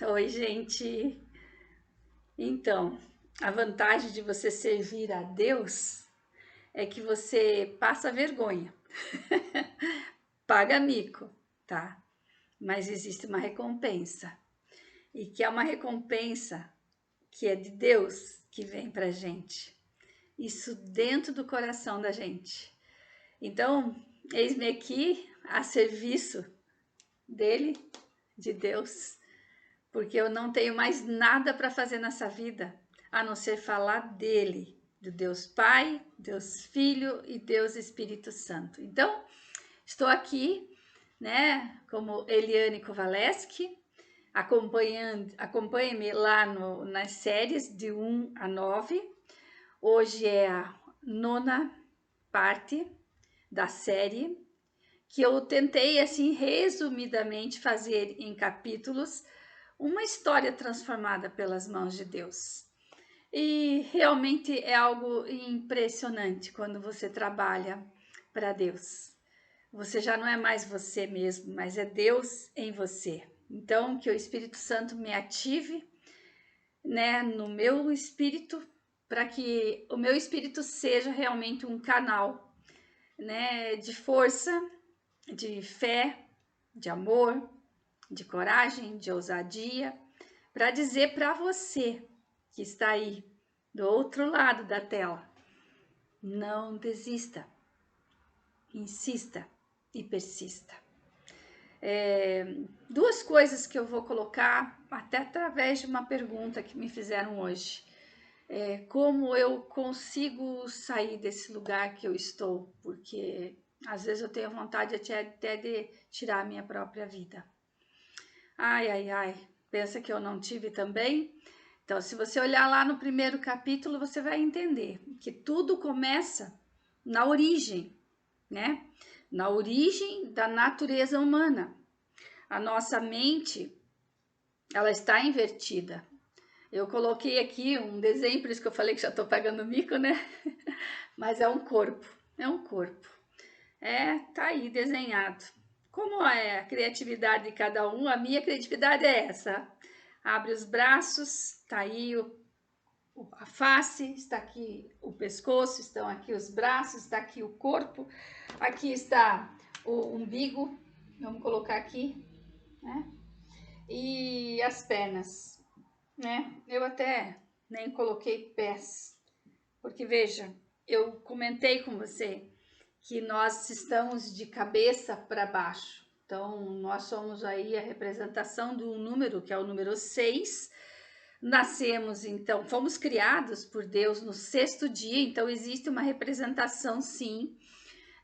Oi, gente. Então, a vantagem de você servir a Deus é que você passa vergonha, paga mico, tá? Mas existe uma recompensa. E que é uma recompensa que é de Deus que vem pra gente. Isso dentro do coração da gente. Então, eis-me aqui a serviço dele, de Deus, porque eu não tenho mais nada para fazer nessa vida a não ser falar dele, do Deus Pai, Deus Filho e Deus Espírito Santo. Então, estou aqui, né, como Eliane Kovaleski, acompanhe-me lá nas séries de 1 a 9. Hoje é a 9ª parte da série, que eu tentei, assim, resumidamente fazer em capítulos uma história transformada pelas mãos de Deus. E realmente é algo impressionante quando você trabalha para Deus. Você já não é mais você mesmo, mas é Deus em você. Então, que o Espírito Santo me ative, né, no meu espírito, para que o meu espírito seja realmente um canal, né, de força, de fé, de amor, de coragem, de ousadia, para dizer para você que está aí do outro lado da tela: não desista, insista e persista. Duas coisas que eu vou colocar até através de uma pergunta que me fizeram hoje. Como eu consigo sair desse lugar que eu estou? Porque às vezes eu tenho vontade até de tirar a minha própria vida. Ai, ai, ai, pensa que eu não tive também? Então, se você olhar lá no primeiro capítulo, você vai entender que tudo começa na origem, né? Na origem da natureza humana. A nossa mente, ela está invertida. Eu coloquei aqui um desenho, por isso que eu falei que já estou pagando mico, né? Mas é um corpo, é um corpo. Tá aí desenhado. Como é a criatividade de cada um, a minha criatividade é essa. Abre os braços, tá aí a face, está aqui o pescoço, estão aqui os braços, está aqui o corpo, aqui está o umbigo, vamos colocar aqui, né? E as pernas, né? Eu até nem coloquei pés, porque veja, eu comentei com você que nós estamos de cabeça para baixo. Então, nós somos aí a representação de um número, que é o número 6. Nascemos, então, fomos criados por Deus no 6º dia, então existe uma representação, sim,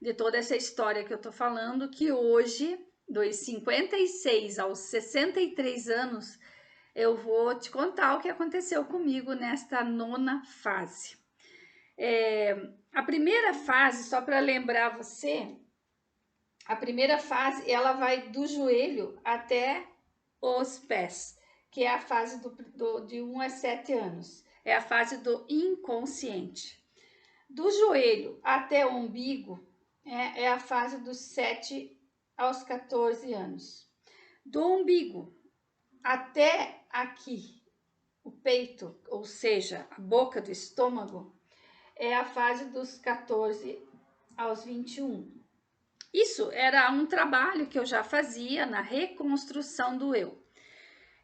de toda essa história que eu tô falando, que hoje, dos 56 aos 63 anos, eu vou te contar o que aconteceu comigo nesta 9ª fase. A primeira fase, só para lembrar você, a primeira fase ela vai do joelho até os pés, que é a fase de 1 a 7 anos. É a fase do inconsciente. Do joelho até o umbigo é a fase dos 7 aos 14 anos. Do umbigo até aqui, o peito, ou seja, a boca do estômago, é a fase dos 14 aos 21. Isso era um trabalho que eu já fazia na reconstrução do eu.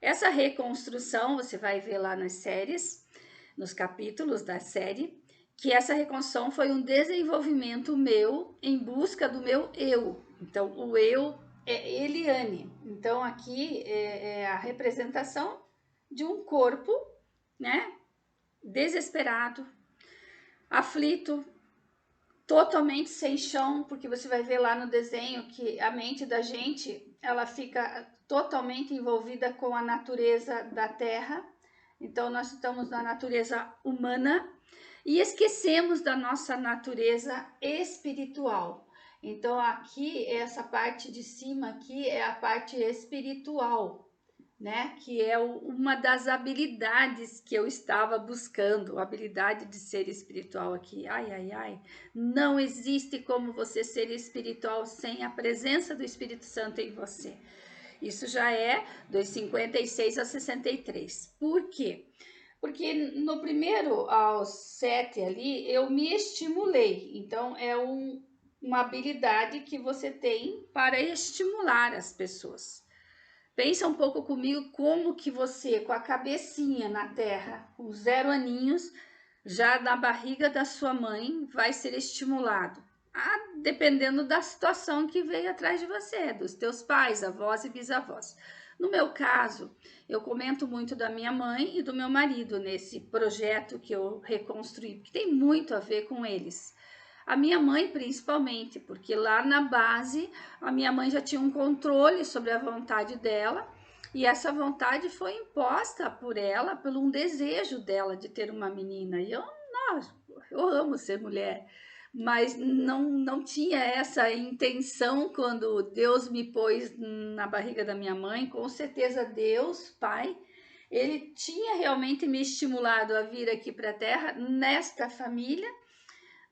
Essa reconstrução, você vai ver lá nas séries, nos capítulos da série, que essa reconstrução foi um desenvolvimento meu em busca do meu eu. Então, o eu é Eliane. Então, aqui é a representação de um corpo, né, desesperado, aflito, totalmente sem chão, porque você vai ver lá no desenho que a mente da gente, ela fica totalmente envolvida com a natureza da Terra. Então, nós estamos na natureza humana e esquecemos da nossa natureza espiritual. Então, aqui, essa parte de cima aqui é a parte espiritual, né? Que é uma das habilidades que eu estava buscando, a habilidade de ser espiritual aqui. Ai, ai, ai. Não existe como você ser espiritual sem a presença do Espírito Santo em você. Isso já é dos 56 a 63. Por quê? Porque no primeiro aos 7 ali, eu me estimulei. Então, é uma habilidade que você tem para estimular as pessoas. Pensa um pouco comigo como que você, com a cabecinha na terra, com 0 aninhos, já na barriga da sua mãe, vai ser estimulado. Dependendo da situação que veio atrás de você, dos teus pais, avós e bisavós. No meu caso, eu comento muito da minha mãe e do meu marido nesse projeto que eu reconstruí, que tem muito a ver com eles. A minha mãe, principalmente, porque lá na base a minha mãe já tinha um controle sobre a vontade dela e essa vontade foi imposta por ela, pelo um desejo dela de ter uma menina. E eu amo ser mulher, mas não tinha essa intenção quando Deus me pôs na barriga da minha mãe. Com certeza, Deus, Pai, ele tinha realmente me estimulado a vir aqui para a Terra nesta família,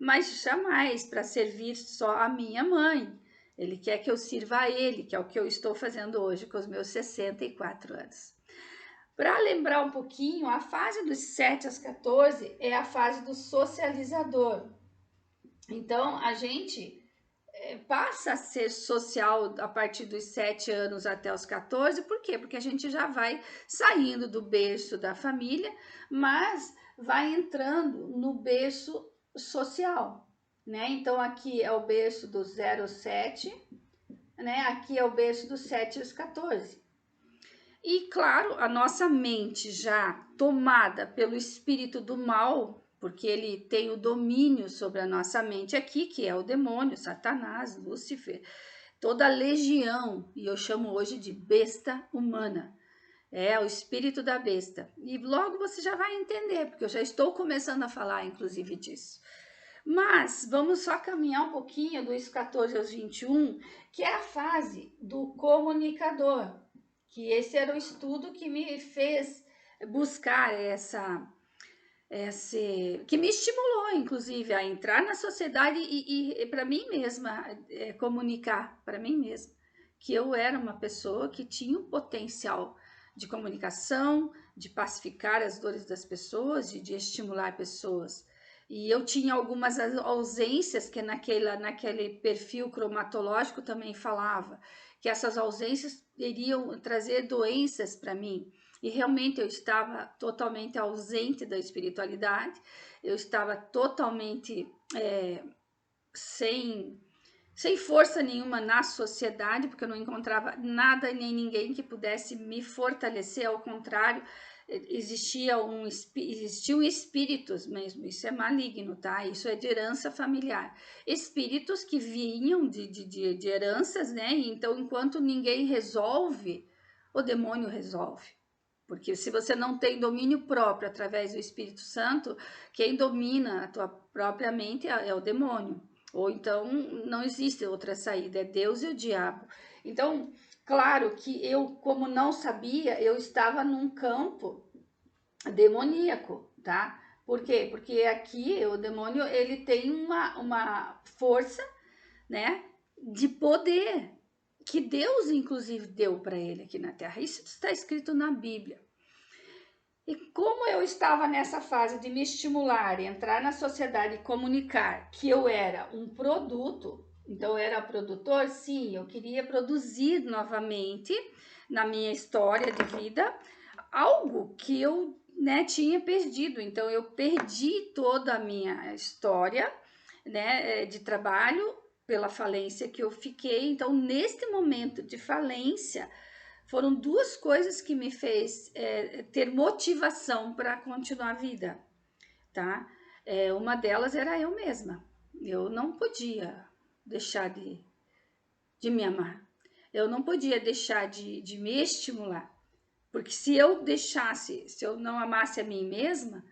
mas jamais para servir só a minha mãe. Ele quer que eu sirva a ele, que é o que eu estou fazendo hoje com os meus 64 anos. Para lembrar um pouquinho, a fase dos 7 aos 14 é a fase do socializador. Então, a gente passa a ser social a partir dos 7 anos até os 14, por quê? Porque a gente já vai saindo do berço da família, mas vai entrando no berço social, né? Então, aqui é o berço do 0 aos 7, né? Aqui é o berço dos 7 aos 14. E, claro, a nossa mente já tomada pelo espírito do mal, porque ele tem o domínio sobre a nossa mente aqui, que é o demônio, Satanás, Lúcifer, toda a legião, e eu chamo hoje de besta humana. É o espírito da besta. E logo você já vai entender, porque eu já estou começando a falar, inclusive, disso. Mas vamos só caminhar um pouquinho dos 14 aos 21, que é a fase do comunicador, que esse era o estudo que me fez buscar que me estimulou, inclusive, a entrar na sociedade e para mim mesma, comunicar para mim mesma que eu era uma pessoa que tinha um potencial de comunicação, de pacificar as dores das pessoas, de estimular pessoas. E eu tinha algumas ausências que naquele perfil cromatológico também falava, que essas ausências iriam trazer doenças para mim. E realmente eu estava totalmente ausente da espiritualidade, eu estava totalmente sem força nenhuma na sociedade, porque eu não encontrava nada nem ninguém que pudesse me fortalecer, ao contrário, existiam espíritos mesmo, isso é maligno, tá? Isso é de herança familiar. Espíritos que vinham de heranças, né? Então, enquanto ninguém resolve, o demônio resolve. Porque se você não tem domínio próprio através do Espírito Santo, quem domina a tua própria mente é o demônio. Ou então não existe outra saída, é Deus e o diabo. Então, claro que eu, como não sabia, eu estava num campo demoníaco, tá? Por quê? Porque aqui o demônio ele tem uma força, né, de poder que Deus inclusive deu para ele aqui na Terra. Isso está escrito na Bíblia. E como eu estava nessa fase de me estimular, entrar na sociedade e comunicar que eu era um produto, então eu era produtor, sim, eu queria produzir novamente na minha história de vida algo que eu, né, tinha perdido. Então eu perdi toda a minha história, né, de trabalho pela falência que eu fiquei. Então, neste momento de falência, foram duas coisas que me fez ter motivação para continuar a vida, tá? Uma delas era eu mesma. Eu não podia deixar de me amar. Eu não podia deixar de me estimular. Porque se eu deixasse, se eu não amasse a mim mesma,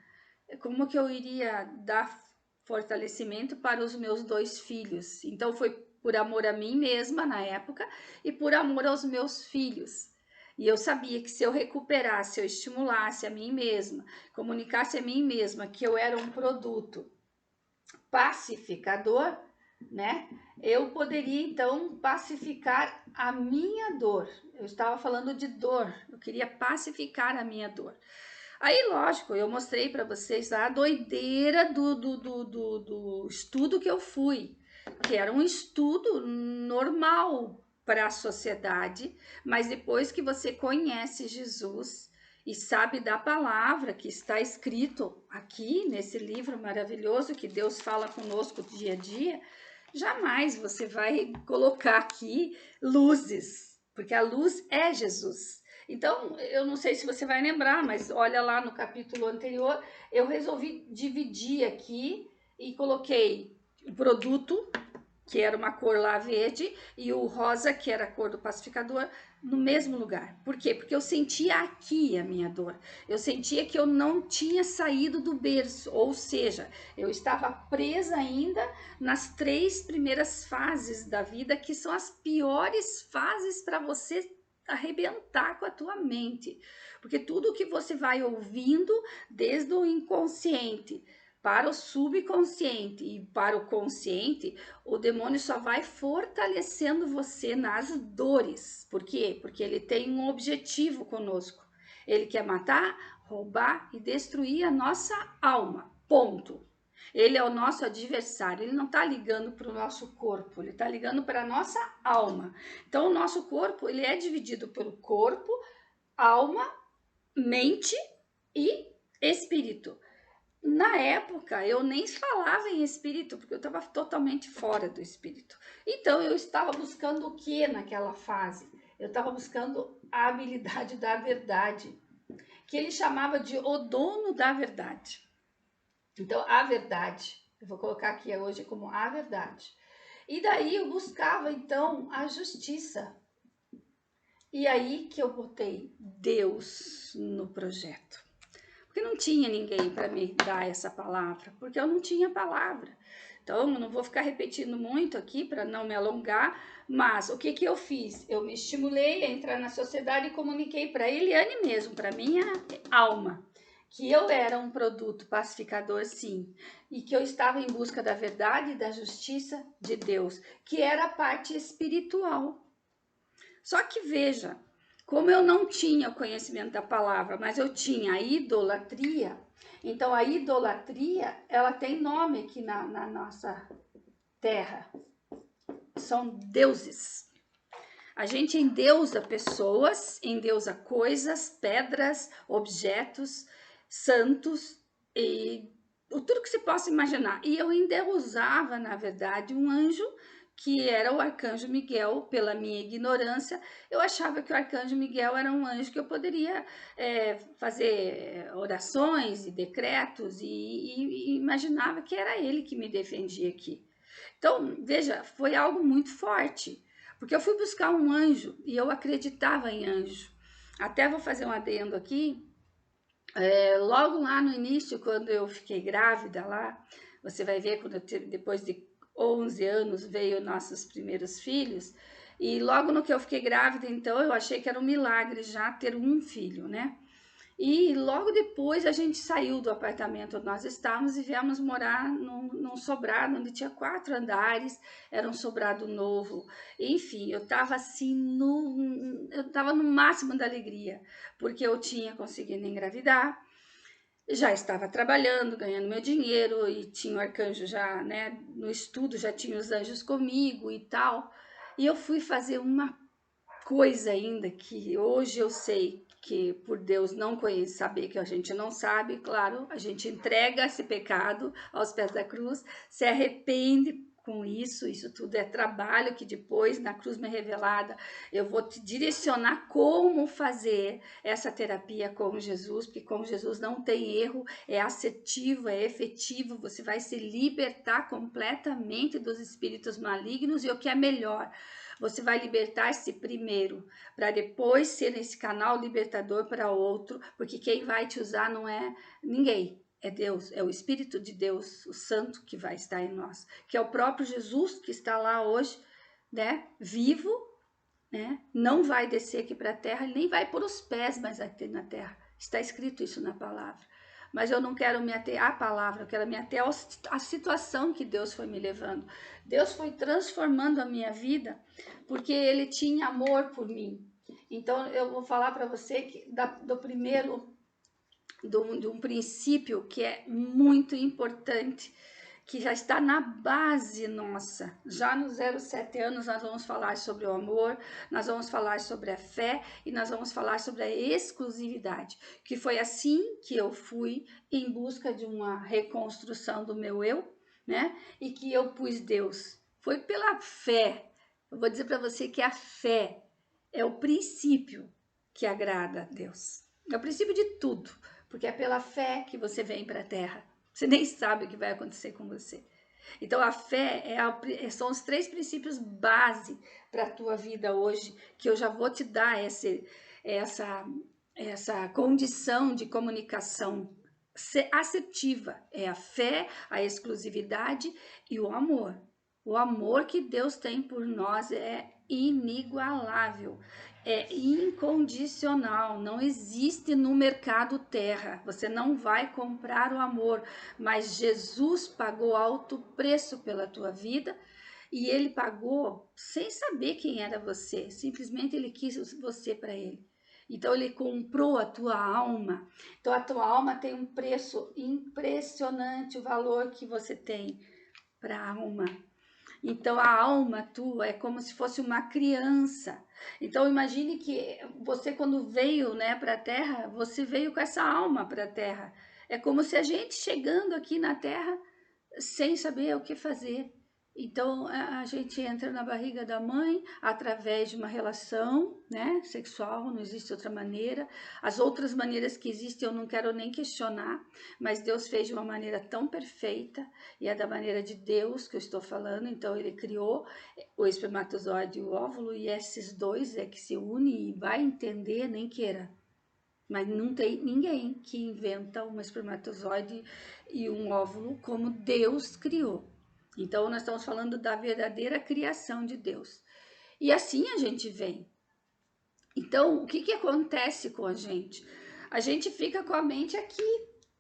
como que eu iria dar fortalecimento para os meus 2 filhos? Então foi por amor a mim mesma na época e por amor aos meus filhos. E eu sabia que se eu recuperasse, eu estimulasse a mim mesma, comunicasse a mim mesma que eu era um produto pacificador, né? Eu poderia então pacificar a minha dor. Eu estava falando de dor, eu queria pacificar a minha dor. Aí, lógico, eu mostrei para vocês a doideira do estudo que eu fui, que era um estudo normal para a sociedade, mas depois que você conhece Jesus e sabe da palavra que está escrito aqui nesse livro maravilhoso que Deus fala conosco dia a dia, jamais você vai colocar aqui luzes, porque a luz é Jesus. Então, eu não sei se você vai lembrar, mas olha lá no capítulo anterior, eu resolvi dividir aqui e coloquei o produto, que era uma cor lá verde, e o rosa, que era a cor do pacificador, no mesmo lugar. Por quê? Porque eu sentia aqui a minha dor. Eu sentia que eu não tinha saído do berço, ou seja, eu estava presa ainda nas 3 primeiras fases da vida, que são as piores fases para você arrebentar com a tua mente. Porque tudo que você vai ouvindo, desde o inconsciente para o subconsciente e para o consciente, o demônio só vai fortalecendo você nas dores. Por quê? Porque ele tem um objetivo conosco. Ele quer matar, roubar e destruir a nossa alma. Ponto. Ele é o nosso adversário, ele não está ligando para o nosso corpo, ele está ligando para a nossa alma. Então, o nosso corpo ele é dividido pelo corpo, alma, mente e espírito. Na época, eu nem falava em espírito, porque eu estava totalmente fora do espírito. Então, eu estava buscando o que naquela fase? Eu estava buscando a habilidade da verdade, que ele chamava de o dono da verdade. Então, a verdade, eu vou colocar aqui hoje como a verdade. E daí eu buscava, então, a justiça. E aí que eu botei Deus no projeto. Porque não tinha ninguém para me dar essa palavra, porque eu não tinha palavra. Então, eu não vou ficar repetindo muito aqui para não me alongar, mas o que que eu fiz? Eu me estimulei a entrar na sociedade e comuniquei para Eliane mesmo, para minha alma, que eu era um produto pacificador, sim, e que eu estava em busca da verdade e da justiça de Deus, que era a parte espiritual. Só que veja, como eu não tinha o conhecimento da palavra, mas eu tinha a idolatria, então a idolatria, ela tem nome aqui na nossa terra, são deuses. A gente endeusa pessoas, endeusa coisas, pedras, objetos, santos e tudo que se possa imaginar. E eu endeusava, na verdade, um anjo que era o arcanjo Miguel. Pela minha ignorância, eu achava que o arcanjo Miguel era um anjo que eu poderia fazer orações e decretos e imaginava que era ele que me defendia aqui. Então, veja, foi algo muito forte, porque eu fui buscar um anjo e eu acreditava em anjo. Até vou fazer um adendo aqui. Logo lá no início, quando eu fiquei grávida lá, você vai ver quando depois de 11 anos veio nossos primeiros filhos, e logo no que eu fiquei grávida, então eu achei que era um milagre já ter um filho, né? E logo depois a gente saiu do apartamento onde nós estávamos e viemos morar num sobrado onde tinha 4 andares, era um sobrado novo. Enfim, eu estava assim, eu estava no máximo da alegria, porque eu tinha conseguido engravidar, já estava trabalhando, ganhando meu dinheiro e tinha o arcanjo já, né, no estudo, já tinha os anjos comigo e tal. E eu fui fazer uma coisa ainda que hoje eu sei que por Deus não conhece, saber que a gente não sabe, claro, a gente entrega esse pecado aos pés da cruz, se arrepende com isso, isso tudo é trabalho que depois na cruz me revelada eu vou te direcionar como fazer essa terapia com Jesus, porque com Jesus não tem erro, é assertivo, é efetivo, você vai se libertar completamente dos espíritos malignos e o que é melhor, você vai libertar-se primeiro, para depois ser esse canal libertador para outro, porque quem vai te usar não é ninguém, é Deus, é o Espírito de Deus, o Santo que vai estar em nós, que é o próprio Jesus que está lá hoje, né, vivo, né, não vai descer aqui para a terra, nem vai pôr os pés mais aqui na terra, está escrito isso na palavra. mas eu não quero me ater à palavra, eu quero me ater à situação que Deus foi me levando. Deus foi transformando a minha vida, porque Ele tinha amor por mim. Então, eu vou falar para você que do primeiro, de um princípio que é muito importante, que já está na base nossa. Já nos 07 anos nós vamos falar sobre o amor, nós vamos falar sobre a fé e nós vamos falar sobre a exclusividade, que foi assim que eu fui em busca de uma reconstrução do meu eu, né? E que eu pus Deus. Foi pela fé. Eu vou dizer para você que a fé é o princípio que agrada a Deus. É o princípio de tudo, porque é pela fé que você vem para a terra. Você nem sabe o que vai acontecer com você. Então, a fé são os 3 princípios base para a tua vida hoje, que eu já vou te dar essa condição de comunicação assertiva. É a fé, a exclusividade e o amor. O amor que Deus tem por nós é inigualável, é incondicional, não existe no mercado terra. Você não vai comprar o amor, mas Jesus pagou alto preço pela tua vida e ele pagou sem saber quem era você, simplesmente ele quis você para ele. Então ele comprou a tua alma. Então a tua alma tem um preço impressionante, o valor que você tem para a alma. Então a alma tua é como se fosse uma criança. Então imagine que você quando veio, né, para a Terra, você veio com essa alma para a Terra. É como se a gente chegando aqui na Terra sem saber o que fazer. Então a gente entra na barriga da mãe através de uma relação, né, sexual, não existe outra maneira. As outras maneiras que existem eu não quero nem questionar, mas Deus fez de uma maneira tão perfeita e é da maneira de Deus que eu estou falando. Então ele criou o espermatozoide e o óvulo e esses dois é que se unem e vai entender, nem queira. Mas não tem ninguém que inventa um espermatozoide e um óvulo como Deus criou. Então, nós estamos falando da verdadeira criação de Deus. E assim a gente vem. Então, o que acontece com a gente? A gente fica com a mente aqui,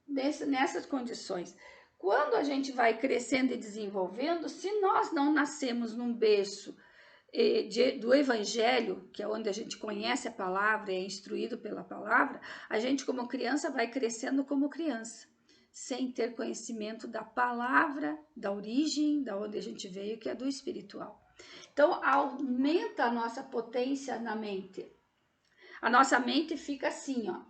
nessas condições. Quando a gente vai crescendo e desenvolvendo, se nós não nascemos num berço do Evangelho, que é onde a gente conhece a palavra, é instruído pela palavra, a gente como criança vai crescendo como criança, sem ter conhecimento da palavra, da origem, da onde a gente veio, que é do espiritual. Então, aumenta a nossa potência na mente. A nossa mente fica assim, ó,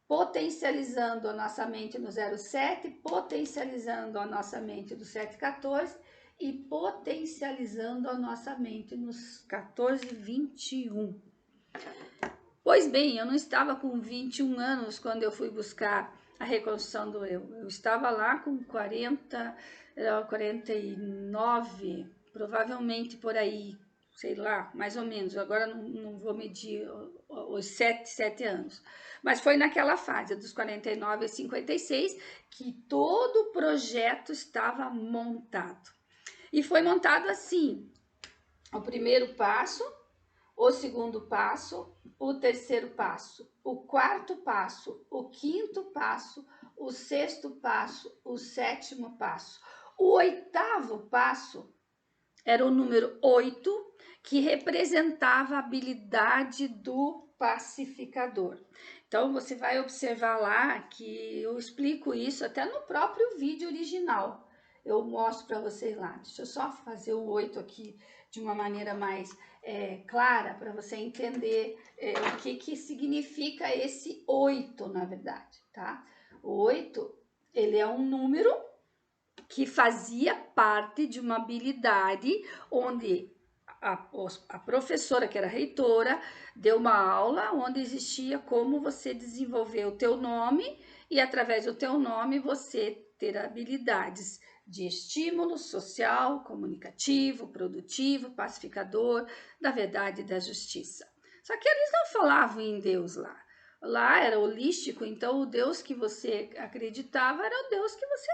potencializando a nossa mente no 07, potencializando a nossa mente do 714 e potencializando a nossa mente nos 1421. Pois bem, eu não estava com 21 anos quando eu fui buscar a reconstrução do eu. Eu estava lá com 49, provavelmente por aí, sei lá, mais ou menos. Agora não vou medir os 7 anos. Mas foi naquela fase, dos 49 a 56, que todo o projeto estava montado. E foi montado assim: o primeiro passo, o segundo passo, o terceiro passo, o quarto passo, o quinto passo, o sexto passo, o sétimo passo. O oitavo passo era o número 8, que representava a habilidade do pacificador. Então, você vai observar lá que eu explico isso até no próprio vídeo original. Eu mostro para vocês lá. Deixa eu só fazer o 8 aqui de uma maneira mais clara para você entender o que significa esse 8, na verdade, tá? O 8, ele é um número que fazia parte de uma habilidade onde a professora, que era reitora, deu uma aula onde existia como você desenvolver o teu nome e através do teu nome você ter habilidades de estímulo social, comunicativo, produtivo, pacificador, da verdade e da justiça. Só que eles não falavam em Deus lá. Lá era holístico, então o Deus que você acreditava era o Deus que você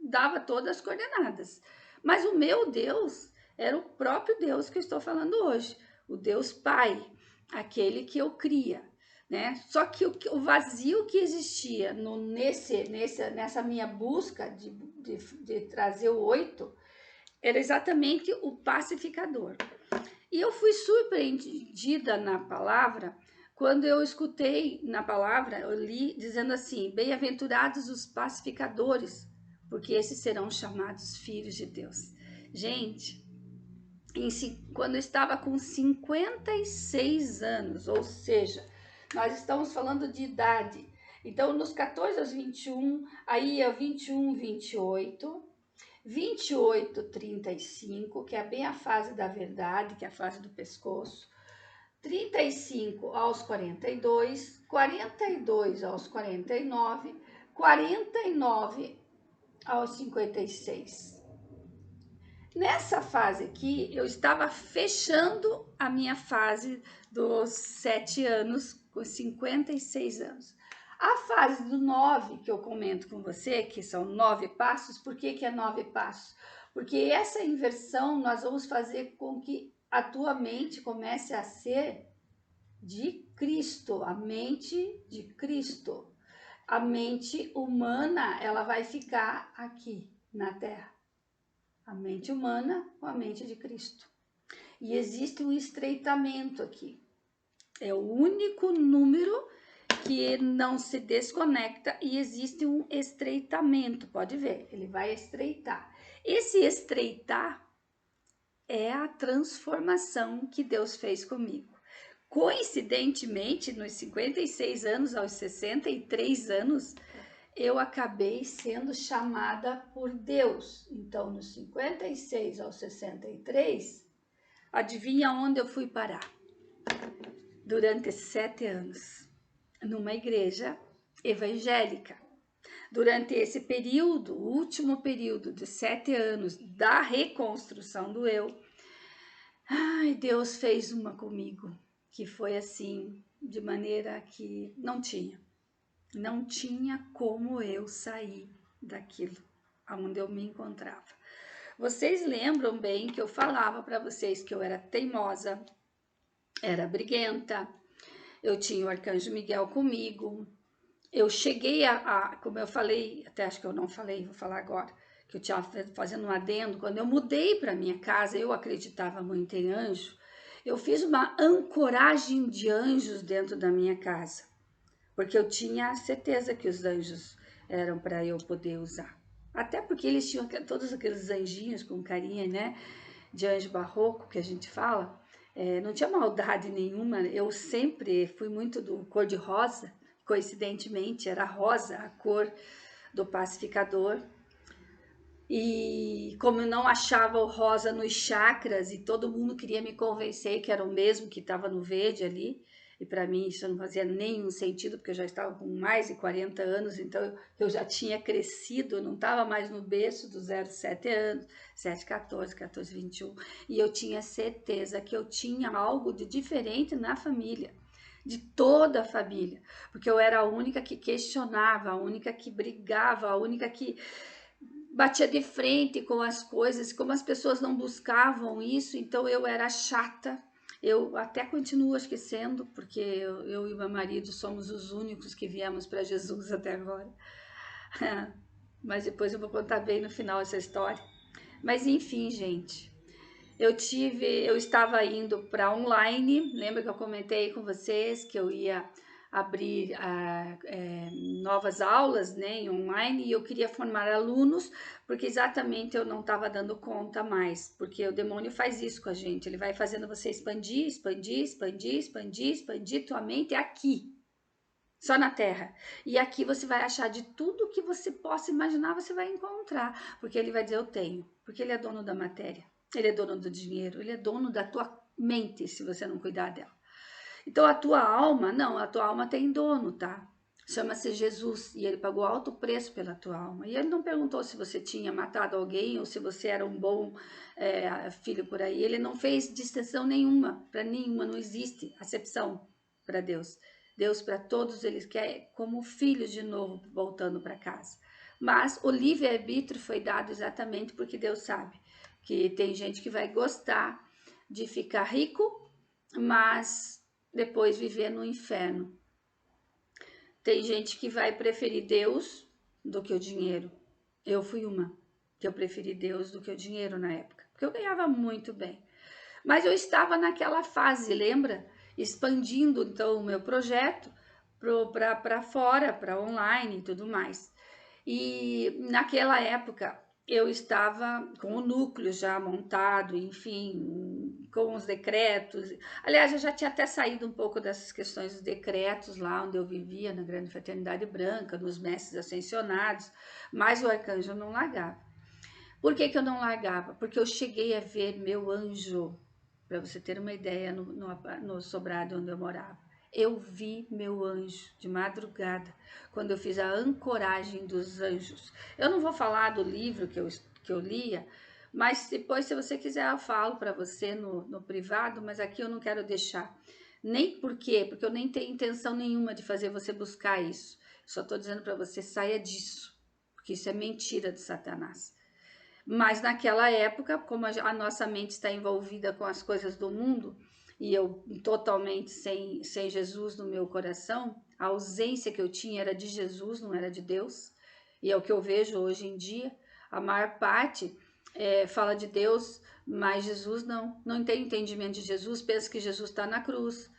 dava todas as coordenadas. Mas o meu Deus era o próprio Deus que eu estou falando hoje, o Deus Pai, aquele que eu cria. né? Só que o vazio que existia nessa minha busca de trazer o 8 era exatamente o pacificador. E eu fui surpreendida na palavra quando eu escutei na palavra, eu li dizendo assim: bem-aventurados os pacificadores, porque esses serão chamados filhos de Deus. Gente, quando eu estava com 56 anos, ou seja, nós estamos falando de idade. Então, nos 14 aos 21, aí é 21, 28, 28, 35, que é bem a fase da verdade, que é a fase do pescoço. 35 aos 42, 42 aos 49, 49 aos 56. Nessa fase aqui, eu estava fechando a minha fase dos 7 anos, com 56 anos. A fase do 9, que eu comento com você, que são 9 passos, por que é 9 passos? Porque essa inversão nós vamos fazer com que a tua mente comece a ser de Cristo, a mente de Cristo. A mente humana, ela vai ficar aqui na Terra. A mente humana com a mente de Cristo. E existe um estreitamento aqui. É o único número que não se desconecta e existe um estreitamento. Pode ver, ele vai estreitar. Esse estreitar é a transformação que Deus fez comigo. Coincidentemente, nos 56 anos aos 63 anos, eu acabei sendo chamada por Deus. Então, nos 56 aos 63, adivinha onde eu fui parar? Durante 7 anos, numa igreja evangélica. Durante esse período, o último período de 7 anos da reconstrução do eu, ai, Deus fez uma comigo, que foi assim, de maneira que não tinha como eu sair daquilo onde eu me encontrava. Vocês lembram bem que eu falava para vocês que eu era teimosa, era briguenta, eu tinha o arcanjo Miguel comigo, eu cheguei como eu falei, até acho que eu não falei, vou falar agora, que eu tinha fazendo um adendo, quando eu mudei para minha casa, eu acreditava muito em anjo, eu fiz uma ancoragem de anjos dentro da minha casa, porque eu tinha certeza que os anjos eram para eu poder usar. Até porque eles tinham todos aqueles anjinhos com carinha, né, de anjo barroco que a gente fala, não tinha maldade nenhuma, eu sempre fui muito do cor de rosa, coincidentemente era rosa a cor do pacificador, e como eu não achava o rosa nos chakras e todo mundo queria me convencer que era o mesmo que estava no verde ali, e para mim isso não fazia nenhum sentido, porque eu já estava com mais de 40 anos, então eu já tinha crescido, eu não estava mais no berço dos 0,7 anos, 7, 14, 14, 21, e eu tinha certeza que eu tinha algo de diferente na família, de toda a família, porque eu era a única que questionava, a única que brigava, a única que batia de frente com as coisas, como as pessoas não buscavam isso, então eu era chata. Eu até continuo esquecendo, porque eu e meu marido somos os únicos que viemos para Jesus até agora. Mas depois eu vou contar bem no final essa história. Mas enfim, gente, eu estava indo para online, lembra que eu comentei com vocês que eu ia abrir novas aulas, né, em online, e eu queria formar alunos, porque exatamente eu não estava dando conta mais, porque o demônio faz isso com a gente, ele vai fazendo você expandir, expandir, expandir, expandir, expandir tua mente aqui, só na Terra. E aqui você vai achar de tudo que você possa imaginar, você vai encontrar, porque ele vai dizer eu tenho, porque ele é dono da matéria, ele é dono do dinheiro, ele é dono da tua mente, se você não cuidar dela. Então a tua alma, não, a tua alma tem dono, tá? Chama-se Jesus e ele pagou alto preço pela tua alma. E ele não perguntou se você tinha matado alguém ou se você era um bom filho por aí. Ele não fez distinção nenhuma, para nenhuma, não existe acepção para Deus. Deus para todos eles quer como filhos de novo voltando para casa. Mas o livre-arbítrio foi dado exatamente porque Deus sabe que tem gente que vai gostar de ficar rico, mas depois viver no inferno. Tem gente que vai preferir Deus do que o dinheiro. Eu fui uma que eu preferi Deus do que o dinheiro na época, porque eu ganhava muito bem. Mas eu estava naquela fase, lembra? Expandindo então o meu projeto para fora, para online e tudo mais. E naquela época eu estava com o núcleo já montado, enfim, com os decretos. Aliás, eu já tinha até saído um pouco dessas questões dos decretos lá onde eu vivia, na Grande Fraternidade Branca, nos mestres ascensionados, mas o arcanjo não largava. Por que que eu não largava? Porque eu cheguei a ver meu anjo, para você ter uma ideia, no sobrado onde eu morava. Eu vi meu anjo de madrugada, quando eu fiz a ancoragem dos anjos. Eu não vou falar do livro que eu lia, mas depois, se você quiser, eu falo para você no privado, mas aqui eu não quero deixar. Nem por quê? Porque eu nem tenho intenção nenhuma de fazer você buscar isso. Só estou dizendo para você, saia disso, porque isso é mentira de Satanás. Mas naquela época, como a nossa mente está envolvida com as coisas do mundo, e eu totalmente sem Jesus no meu coração, a ausência que eu tinha era de Jesus, não era de Deus. E é o que eu vejo hoje em dia. A maior parte fala de Deus, mas Jesus não tem entendimento de Jesus, pensa que Jesus está na cruz.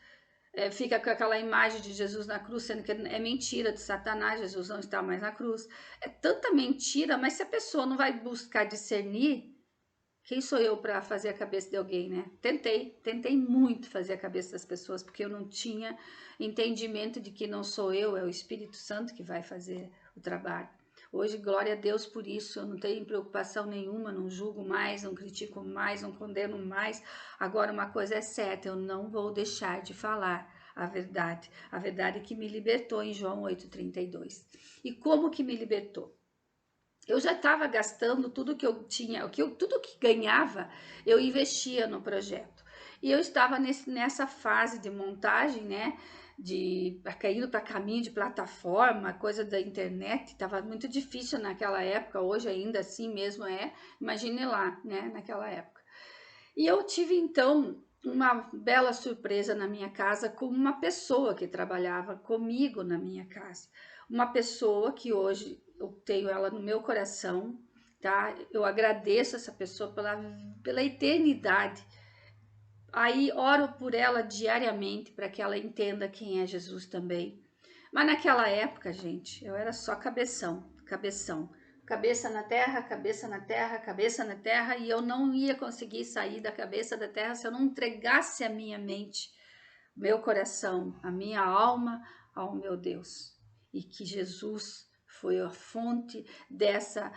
Fica com aquela imagem de Jesus na cruz, sendo que é mentira de Satanás, Jesus não está mais na cruz. É tanta mentira, mas se a pessoa não vai buscar discernir, quem sou eu para fazer a cabeça de alguém, né? Tentei muito fazer a cabeça das pessoas, porque eu não tinha entendimento de que não sou eu, é o Espírito Santo que vai fazer o trabalho. Hoje, glória a Deus por isso, eu não tenho preocupação nenhuma, não julgo mais, não critico mais, não condeno mais. Agora, uma coisa é certa, eu não vou deixar de falar a verdade que me libertou em João 8,32. E como que me libertou? Eu já estava gastando tudo que eu tinha, tudo que ganhava, eu investia no projeto. E eu estava nessa fase de montagem, né? De caindo para caminho de plataforma, coisa da internet, estava muito difícil naquela época, hoje ainda assim mesmo é, imagine lá, né, naquela época. E eu tive então uma bela surpresa na minha casa com uma pessoa que trabalhava comigo na minha casa. Uma pessoa que hoje eu tenho ela no meu coração, tá? Eu agradeço essa pessoa pela eternidade. Aí oro por ela diariamente para que ela entenda quem é Jesus também. Mas naquela época, gente, eu era só cabeção. Cabeça na terra, cabeça na terra, cabeça na terra, e eu não ia conseguir sair da cabeça da terra se eu não entregasse a minha mente, meu coração, a minha alma ao meu Deus. E que Jesus foi a fonte dessa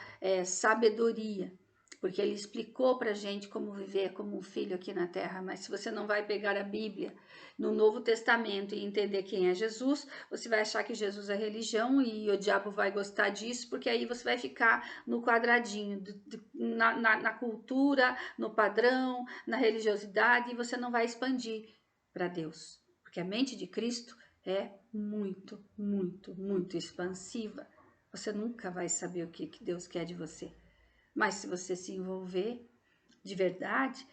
sabedoria, porque ele explicou para a gente como viver como um filho aqui na terra. Mas se você não vai pegar a Bíblia no Novo Testamento e entender quem é Jesus, você vai achar que Jesus é religião e o diabo vai gostar disso, porque aí você vai ficar no quadradinho, na cultura, no padrão, na religiosidade, e você não vai expandir para Deus, porque a mente de Cristo é muito, muito, muito expansiva. Você nunca vai saber o que Deus quer de você. Mas se você se envolver de verdade,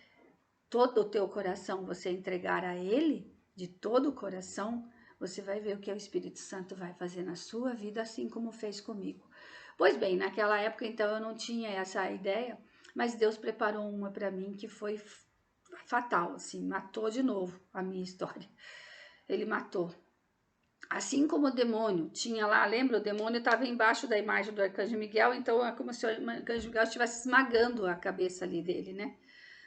todo o teu coração você entregar a Ele, de todo o coração, você vai ver o que o Espírito Santo vai fazer na sua vida, assim como fez comigo. Pois bem, naquela época, então, eu não tinha essa ideia, mas Deus preparou uma para mim que foi fatal, assim, matou de novo a minha história. Ele matou. Assim como o demônio tinha lá, lembra? O demônio estava embaixo da imagem do Arcanjo Miguel, então é como se o Arcanjo Miguel estivesse esmagando a cabeça ali dele, né?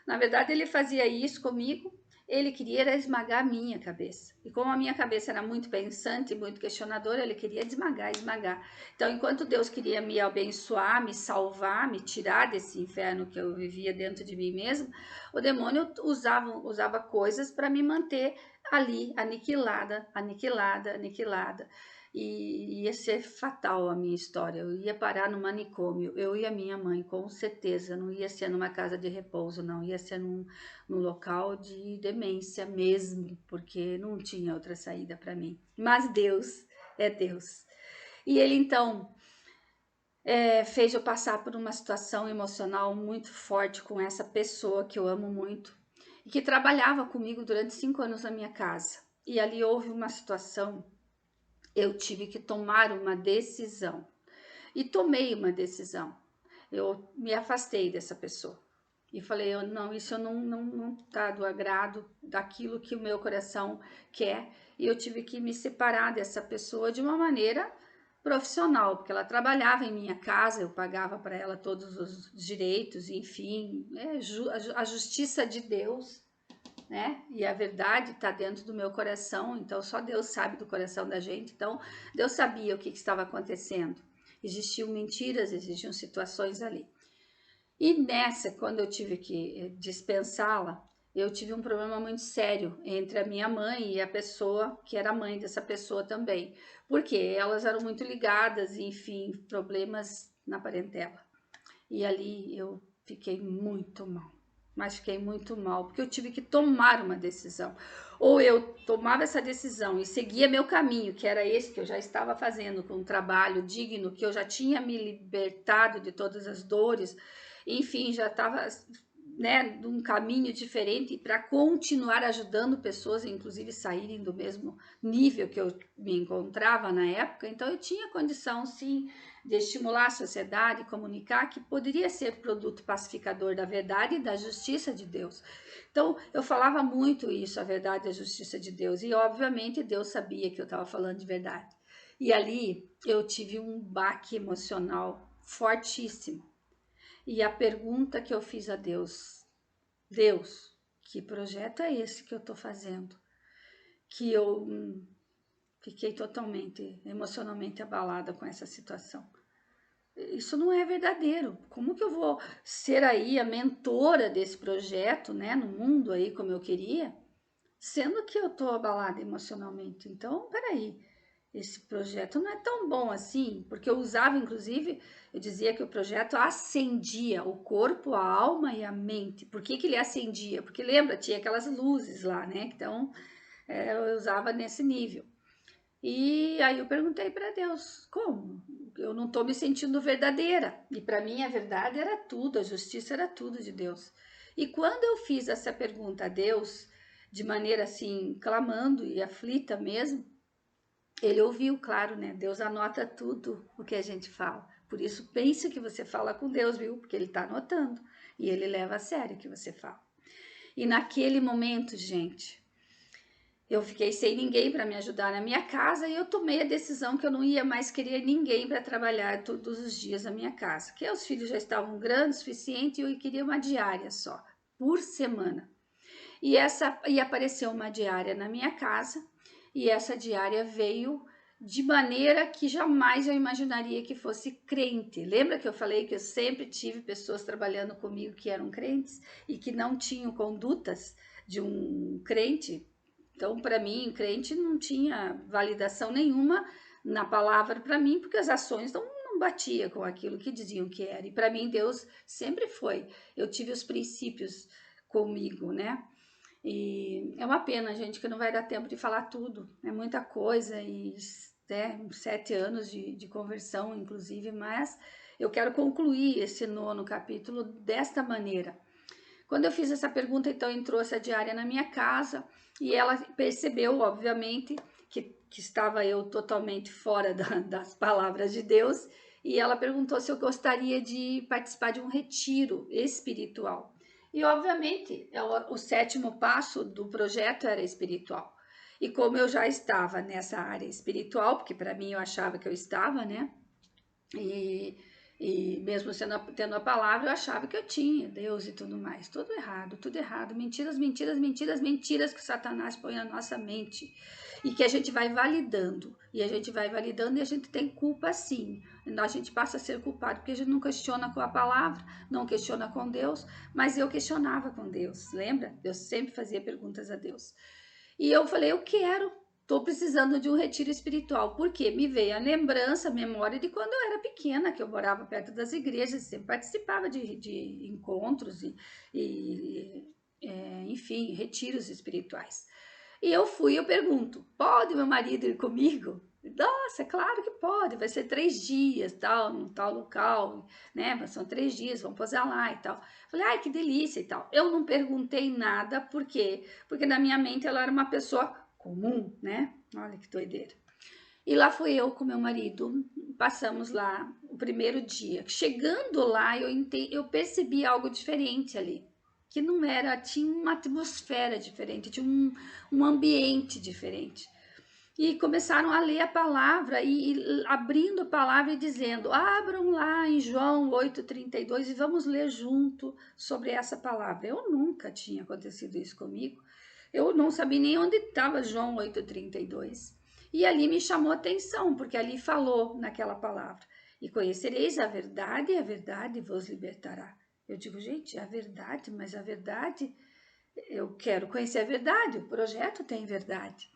Na verdade, ele fazia isso comigo, ele queria era esmagar a minha cabeça. E como a minha cabeça era muito pensante, muito questionadora, ele queria esmagar. Então, enquanto Deus queria me abençoar, me salvar, me tirar desse inferno que eu vivia dentro de mim mesmo, o demônio usava coisas para me manter ali, aniquilada. E ia ser fatal a minha história. Eu ia parar no manicômio, eu e a minha mãe, com certeza. Não ia ser numa casa de repouso, não. Ia ser num local de demência mesmo, porque não tinha outra saída para mim. Mas Deus é Deus. E ele então fez eu passar por uma situação emocional muito forte com essa pessoa que eu amo muito e que trabalhava comigo durante 5 anos na minha casa. E ali houve uma situação. eu tive que tomar uma decisão. E tomei uma decisão. Eu me afastei dessa pessoa. E falei, não, isso eu não tá do agrado daquilo que o meu coração quer. E eu tive que me separar dessa pessoa de uma maneira profissional, porque ela trabalhava em minha casa, eu pagava para ela todos os direitos, enfim, a justiça de Deus, né? E a verdade está dentro do meu coração, então só Deus sabe do coração da gente. Então, Deus sabia o que estava acontecendo. Existiam mentiras, existiam situações ali. E nessa, quando eu tive que dispensá-la, eu tive um problema muito sério entre a minha mãe e a pessoa que era mãe dessa pessoa também, porque elas eram muito ligadas, enfim, problemas na parentela. E ali eu fiquei muito mal, mas fiquei muito mal, porque eu tive que tomar uma decisão. Ou eu tomava essa decisão e seguia meu caminho, que era esse que eu já estava fazendo, com um trabalho digno, que eu já tinha me libertado de todas as dores, enfim, já estava, né, de um caminho diferente para continuar ajudando pessoas, inclusive saírem do mesmo nível que eu me encontrava na época. Então eu tinha condição, sim, de estimular a sociedade, comunicar que poderia ser produto pacificador da verdade e da justiça de Deus. Então eu falava muito isso, a verdade e a justiça de Deus, e obviamente Deus sabia que eu estava falando de verdade. E ali eu tive um baque emocional fortíssimo. E a pergunta que eu fiz a Deus: Deus, que projeto é esse que eu estou fazendo? Que eu fiquei totalmente emocionalmente abalada com essa situação. Isso não é verdadeiro. Como que eu vou ser aí a mentora desse projeto, né, no mundo aí como eu queria, sendo que eu estou abalada emocionalmente? Então, peraí, esse projeto não é tão bom assim, porque eu usava, inclusive, eu dizia que o projeto acendia o corpo, a alma e a mente. Por que ele acendia? Porque lembra, tinha aquelas luzes lá, né? Então, eu usava nesse nível. E aí eu perguntei para Deus, como? Eu não estou me sentindo verdadeira. E para mim a verdade era tudo, a justiça era tudo de Deus. E quando eu fiz essa pergunta a Deus, de maneira assim, clamando e aflita mesmo, ele ouviu, claro, né? Deus anota tudo o que a gente fala. Por isso, pense que você fala com Deus, viu? Porque ele está anotando. E ele leva a sério o que você fala. E naquele momento, gente, eu fiquei sem ninguém para me ajudar na minha casa e eu tomei a decisão que eu não ia mais querer ninguém para trabalhar todos os dias na minha casa. Que os filhos já estavam grandes o suficiente e eu queria uma diária só, por semana. E apareceu uma diária na minha casa e essa diária veio de maneira que jamais eu imaginaria que fosse crente. Lembra que eu falei que eu sempre tive pessoas trabalhando comigo que eram crentes e que não tinham condutas de um crente? Então, para mim, crente não tinha validação nenhuma na palavra para mim, porque as ações não batia com aquilo que diziam que era. E para mim, Deus sempre foi. Eu tive os princípios comigo, né? E é uma pena, gente, que não vai dar tempo de falar tudo. É muita coisa e 7 anos de conversão, inclusive, mas eu quero concluir esse 9º capítulo desta maneira. Quando eu fiz essa pergunta, então entrou essa diária na minha casa e ela percebeu, obviamente, que estava eu totalmente fora das palavras de Deus e ela perguntou se eu gostaria de participar de um retiro espiritual. E, obviamente, o 7º passo do projeto era espiritual. E como eu já estava nessa área espiritual, porque para mim eu achava que eu estava, né? E mesmo tendo a palavra, eu achava que eu tinha Deus e tudo mais. Tudo errado, tudo errado. Mentiras, mentiras, mentiras, mentiras que Satanás põe na nossa mente. E que a gente vai validando. E a gente vai validando e a gente tem culpa sim. A gente passa a ser culpado porque a gente não questiona com a palavra, não questiona com Deus. Mas eu questionava com Deus, lembra? Eu sempre fazia perguntas a Deus. E eu falei, eu quero. Estou precisando de um retiro espiritual, porque me veio a lembrança, a memória de quando eu era pequena, que eu morava perto das igrejas, sempre participava de encontros enfim, retiros espirituais. E eu fui, eu pergunto, pode meu marido ir comigo? Nossa, claro que pode, vai ser 3 dias, tal, num tal local, né? São 3 dias, vamos posar lá e tal. Falei, ai, que delícia e tal. Eu não perguntei nada, por quê? Porque na minha mente ela era uma pessoa comum, né? Olha que doideira. E lá fui eu com meu marido, passamos lá o primeiro dia. Chegando lá, eu percebi algo diferente ali, que não era, tinha uma atmosfera diferente, tinha um ambiente diferente. E começaram a ler a palavra e abrindo a palavra e dizendo: abram lá em João 8,32 e vamos ler junto sobre essa palavra. Eu nunca tinha acontecido isso comigo. Eu não sabia nem onde estava João 8,32. E ali me chamou a atenção, porque ali falou naquela palavra: e conhecereis a verdade, e a verdade vos libertará. Eu digo, gente, a verdade, mas a verdade, eu quero conhecer a verdade, o projeto tem verdade.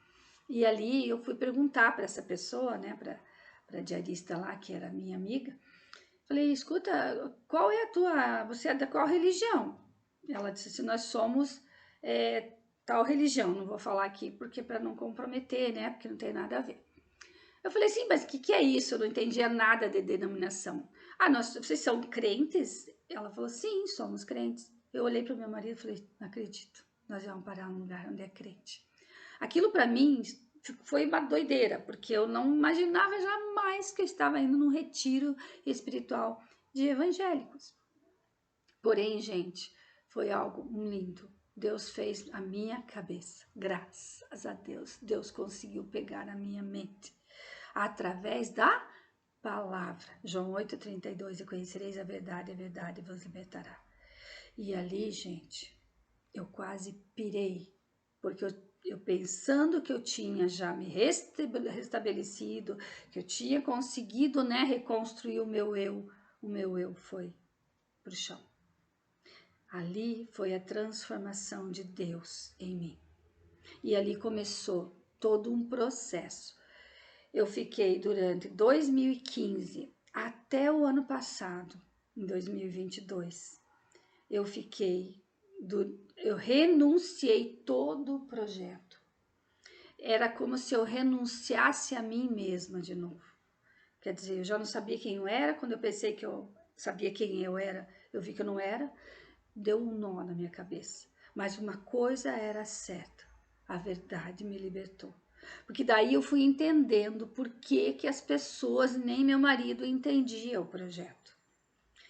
E ali eu fui perguntar para essa pessoa, né, para a diarista lá, que era minha amiga, falei, escuta, qual é a tua, você é da qual religião? Ela disse assim, nós somos tal religião, não vou falar aqui porque para não comprometer, né, porque não tem nada a ver. Eu falei assim, mas o que é isso? Eu não entendia nada de denominação. Ah, vocês são crentes? Ela falou, sim, somos crentes. Eu olhei para o meu marido e falei, não acredito, nós vamos parar num lugar onde é crente. Aquilo para mim foi uma doideira, porque eu não imaginava jamais que eu estava indo num retiro espiritual de evangélicos. Porém, gente, foi algo lindo. Deus fez a minha cabeça, graças a Deus. Deus conseguiu pegar a minha mente através da palavra. João 8,32, e conhecereis a verdade vos libertará. E ali, gente, eu quase pirei, porque eu pensando que eu tinha já me restabelecido, que eu tinha conseguido, né, reconstruir o meu eu foi pro chão. Ali foi a transformação de Deus em mim. E ali começou todo um processo. Eu fiquei durante 2015 até o ano passado, em 2022, eu renunciei todo o projeto. Era como se eu renunciasse a mim mesma de novo. Quer dizer, eu já não sabia quem eu era, quando eu pensei que eu sabia quem eu era, eu vi que eu não era, deu um nó na minha cabeça. Mas uma coisa era certa, a verdade me libertou. Porque daí eu fui entendendo por que as pessoas, nem meu marido, entendiam o projeto.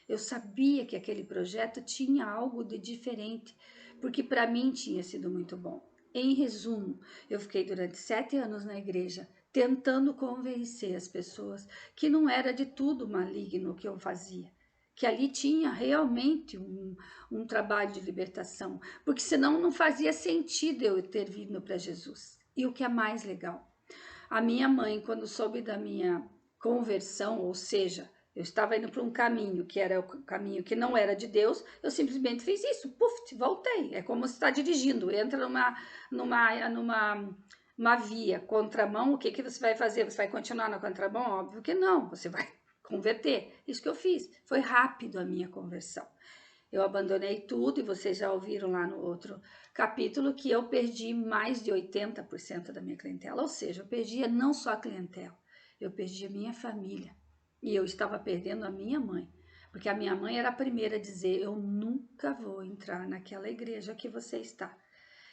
Eu sabia que aquele projeto tinha algo de diferente, porque para mim tinha sido muito bom. Em resumo, eu fiquei durante 7 anos na igreja, tentando convencer as pessoas que não era de tudo maligno o que eu fazia, que ali tinha realmente um trabalho de libertação, porque senão não fazia sentido eu ter vindo para Jesus. E o que é mais legal, a minha mãe, quando soube da minha conversão, ou seja, eu estava indo para um caminho que era o caminho que não era de Deus, eu simplesmente fiz isso, puf, voltei. É como se está dirigindo, entra numa via contramão, o que você vai fazer? Você vai continuar na contramão? Óbvio que não, você vai converter. Isso que eu fiz. Foi rápido a minha conversão. Eu abandonei tudo e vocês já ouviram lá no outro capítulo que eu perdi mais de 80% da minha clientela, ou seja, eu perdia não só a clientela, eu perdi a minha família e eu estava perdendo a minha mãe, porque a minha mãe era a primeira a dizer, eu nunca vou entrar naquela igreja que você está.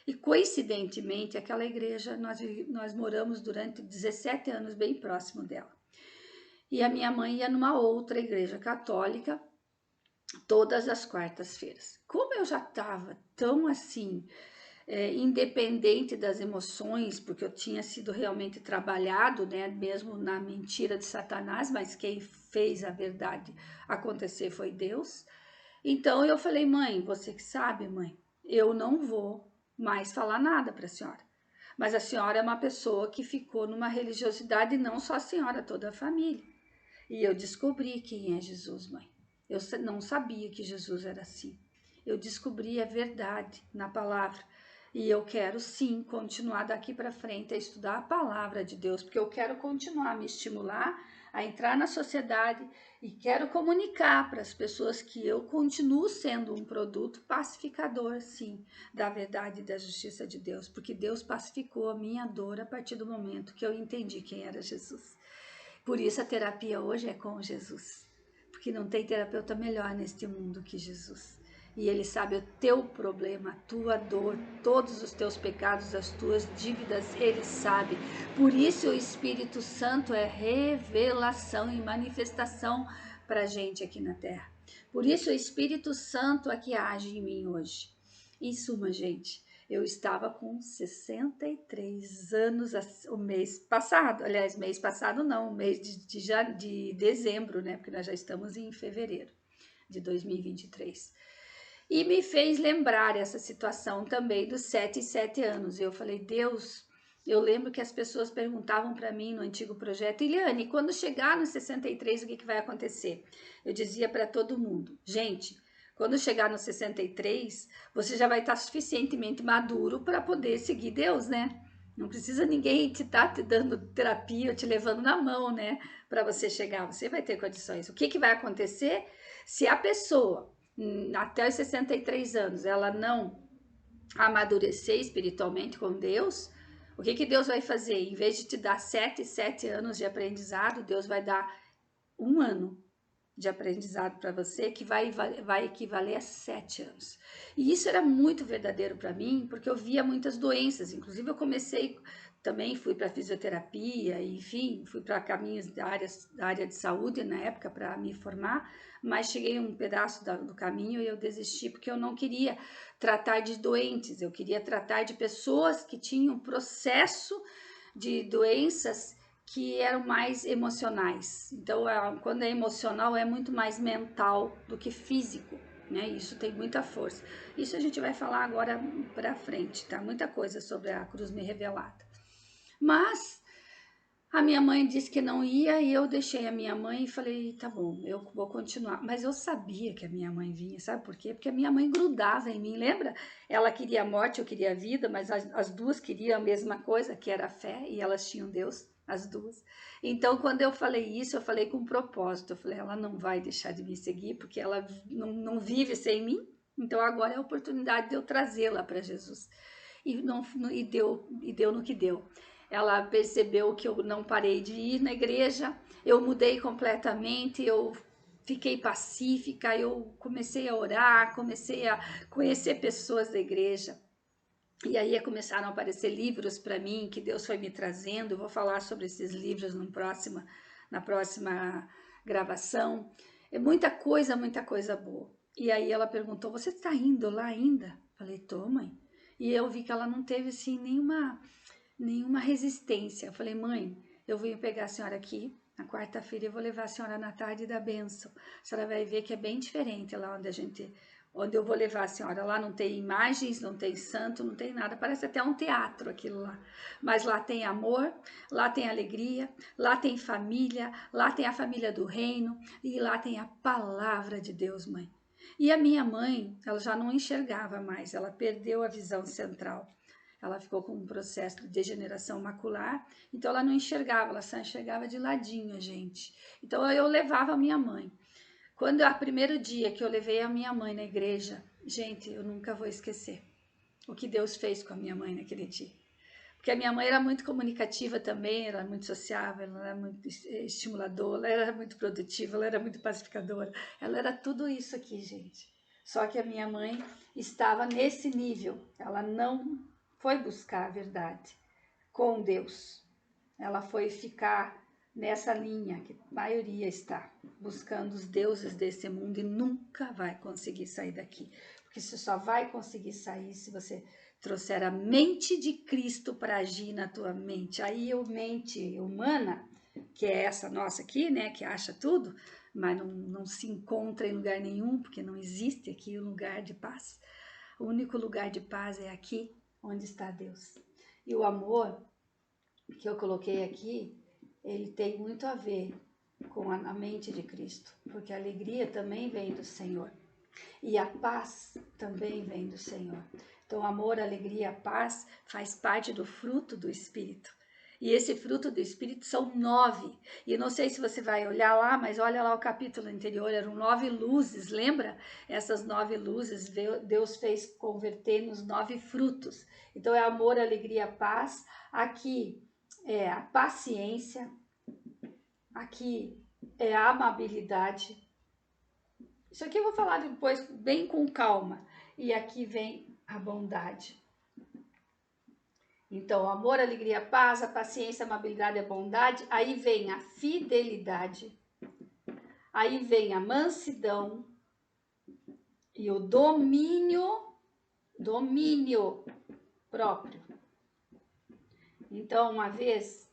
E coincidentemente, aquela igreja, nós moramos durante 17 anos bem próximo dela. E a minha mãe ia numa outra igreja católica, todas as quartas-feiras. Como eu já estava tão assim, independente das emoções, porque eu tinha sido realmente trabalhado, né, mesmo na mentira de Satanás, mas quem fez a verdade acontecer foi Deus. Então eu falei, mãe, você que sabe, mãe, eu não vou mais falar nada para a senhora. Mas a senhora é uma pessoa que ficou numa religiosidade, não só a senhora, toda a família. E eu descobri quem é Jesus, mãe. Eu não sabia que Jesus era assim. Eu descobri a verdade na palavra. E eu quero sim continuar daqui para frente a estudar a palavra de Deus, porque eu quero continuar a me estimular a entrar na sociedade e quero comunicar para as pessoas que eu continuo sendo um produto pacificador, sim, da verdade e da justiça de Deus, porque Deus pacificou a minha dor a partir do momento que eu entendi quem era Jesus. Por isso a terapia hoje é com Jesus, porque não tem terapeuta melhor neste mundo que Jesus. E Ele sabe o teu problema, a tua dor, todos os teus pecados, as tuas dívidas, Ele sabe. Por isso o Espírito Santo é revelação e manifestação para a gente aqui na Terra. Por isso o Espírito Santo é que age em mim hoje. Em suma, gente, eu estava com 63 anos o mês passado. Aliás, mês passado não, mês de dezembro, né? Porque nós já estamos em fevereiro de 2023. E me fez lembrar essa situação também dos 7 e 7 anos. E eu falei, Deus, eu lembro que as pessoas perguntavam para mim no antigo projeto, Eliane, quando chegar no 63, o que vai acontecer? Eu dizia para todo mundo, gente, quando chegar no 63, você já vai estar suficientemente maduro para poder seguir Deus, né? Não precisa ninguém te dando terapia ou te levando na mão, né? Para você chegar, você vai ter condições. O que vai acontecer se a pessoa até os 63 anos, ela não amadurecer espiritualmente com Deus, o que Deus vai fazer? Em vez de te dar 7 anos de aprendizado, Deus vai dar 1 ano de aprendizado para você, que vai equivaler a 7 anos. E isso era muito verdadeiro para mim, porque eu via muitas doenças. Inclusive, eu comecei também, fui para fisioterapia, enfim, fui para caminhos da área de saúde na época para me formar, mas cheguei a um pedaço do caminho e eu desisti, porque eu não queria tratar de doentes, eu queria tratar de pessoas que tinham processo de doenças que eram mais emocionais. Então, quando é emocional, é muito mais mental do que físico, né? Isso tem muita força. Isso a gente vai falar agora para frente, tá? Muita coisa sobre a cruz me revelada. Mas a minha mãe disse que não ia e eu deixei a minha mãe e falei, tá bom, eu vou continuar. Mas eu sabia que a minha mãe vinha, sabe por quê? Porque a minha mãe grudava em mim, lembra? Ela queria a morte, eu queria a vida, mas as duas queriam a mesma coisa, que era a fé, e elas tinham Deus, as duas. Então, quando eu falei isso, eu falei com um propósito. Eu falei, ela não vai deixar de me seguir, porque ela não vive sem mim. Então, agora é a oportunidade de eu trazê-la para Jesus. E deu no que deu. Ela percebeu que eu não parei de ir na igreja, eu mudei completamente, eu fiquei pacífica, eu comecei a orar, comecei a conhecer pessoas da igreja. E aí começaram a aparecer livros para mim que Deus foi me trazendo. Eu vou falar sobre esses livros na próxima gravação. É muita coisa boa. E aí ela perguntou: "Você está indo lá ainda?" Falei: "Tô, mãe." E eu vi que ela não teve assim nenhuma resistência. Eu falei, mãe, eu vim pegar a senhora aqui na quarta-feira e eu vou levar a senhora na tarde da bênção. A senhora vai ver que é bem diferente lá onde eu vou levar a senhora. Lá não tem imagens, não tem santo, não tem nada. Parece até um teatro aquilo lá. Mas lá tem amor, lá tem alegria, lá tem família, lá tem a família do reino e lá tem a palavra de Deus, mãe. E a minha mãe, ela já não enxergava mais, ela perdeu a visão central. Ela ficou com um processo de degeneração macular, então ela não enxergava, ela só enxergava de ladinho, gente. Então eu levava a minha mãe. Quando o primeiro dia que eu levei a minha mãe na igreja, gente, eu nunca vou esquecer o que Deus fez com a minha mãe naquele dia. Porque a minha mãe era muito comunicativa também, ela era muito sociável, ela era muito estimuladora, ela era muito produtiva, ela era muito pacificadora. Ela era tudo isso aqui, gente. Só que a minha mãe estava nesse nível, ela não foi buscar a verdade com Deus. Ela foi ficar nessa linha que a maioria está, buscando os deuses desse mundo e nunca vai conseguir sair daqui. Porque você só vai conseguir sair se você trouxer a mente de Cristo para agir na tua mente. Aí a mente humana, que é essa nossa aqui, né, que acha tudo, mas não se encontra em lugar nenhum, porque não existe aqui um lugar de paz. O único lugar de paz é aqui, onde está Deus. E o amor que eu coloquei aqui, ele tem muito a ver com a mente de Cristo, porque a alegria também vem do Senhor e a paz também vem do Senhor. Então, amor, alegria, paz faz parte do fruto do Espírito. E esse fruto do Espírito são 9. E não sei se você vai olhar lá, mas olha lá o capítulo anterior, eram 9 luzes, lembra? Essas 9 luzes Deus fez converter nos 9 frutos. Então é amor, alegria, paz. Aqui é a paciência, aqui é a amabilidade, Isso aqui eu vou falar depois bem com calma. E aqui vem a bondade. Então, amor, alegria, paz, a paciência, a amabilidade, a bondade. Aí vem a fidelidade. Aí vem a mansidão e o domínio próprio. Então, uma vez,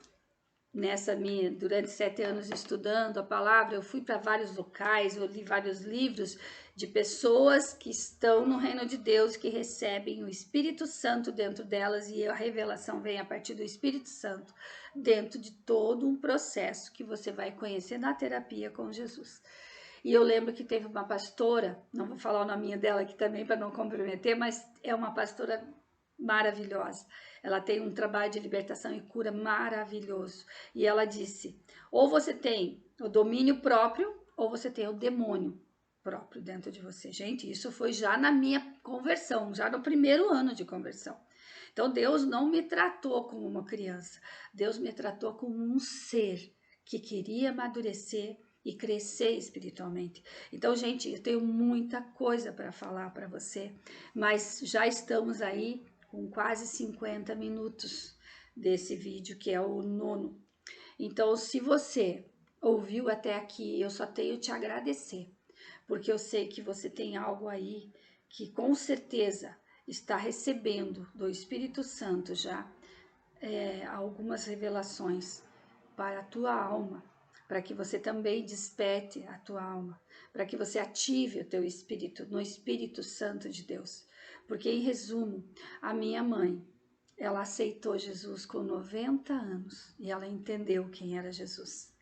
durante 7 anos estudando a palavra, eu fui para vários locais, eu li vários livros de pessoas que estão no reino de Deus, que recebem o Espírito Santo dentro delas, e a revelação vem a partir do Espírito Santo, dentro de todo um processo que você vai conhecer na terapia com Jesus. E eu lembro que teve uma pastora, não vou falar o nome dela aqui também para não comprometer, mas é uma pastora maravilhosa. Ela tem um trabalho de libertação e cura maravilhoso. E ela disse: ou você tem o domínio próprio, ou você tem o demônio próprio dentro de você. Gente, isso foi já na minha conversão, já no primeiro ano de conversão. Então Deus não me tratou como uma criança, Deus me tratou como um ser que queria amadurecer e crescer espiritualmente. Então, gente, eu tenho muita coisa para falar para você, mas já estamos aí com quase 50 minutos desse vídeo, que é o 9º. Então, se você ouviu até aqui, eu só tenho te agradecer, porque eu sei que você tem algo aí que com certeza está recebendo do Espírito Santo já algumas revelações para a tua alma, para que você também desperte a tua alma, para que você ative o teu espírito no Espírito Santo de Deus. Porque, em resumo, a minha mãe, ela aceitou Jesus com 90 anos e ela entendeu quem era Jesus.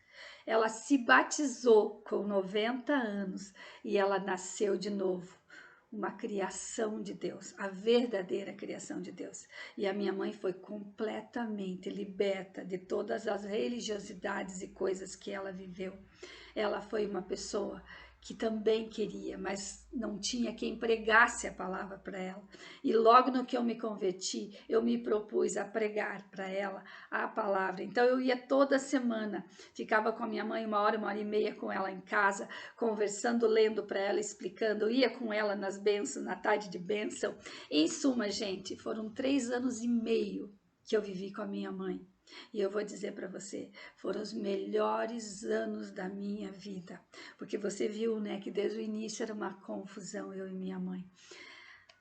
Ela se batizou com 90 anos e ela nasceu de novo. Uma criação de Deus, a verdadeira criação de Deus. E a minha mãe foi completamente liberta de todas as religiosidades e coisas que ela viveu. Ela foi uma pessoa que também queria, mas não tinha quem pregasse a palavra para ela. E logo no que eu me converti, eu me propus a pregar para ela a palavra. Então eu ia toda semana, ficava com a minha mãe 1 hora e meia com ela em casa, conversando, lendo para ela, explicando, ia com ela nas bênçãos, na tarde de bênção. Em suma, gente, foram 3 anos e meio que eu vivi com a minha mãe. E eu vou dizer para você, foram os melhores anos da minha vida, porque você viu, né, que desde o início era uma confusão, eu e minha mãe.